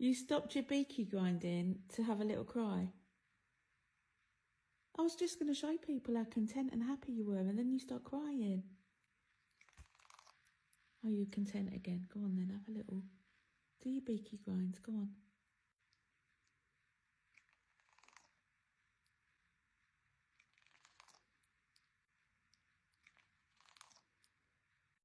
You stopped your beaky grinding to have a little cry. I was just going to show people how content and happy you were, and then you start crying. Are you content again? Go on then, have a little. Do your beaky grinds, go on.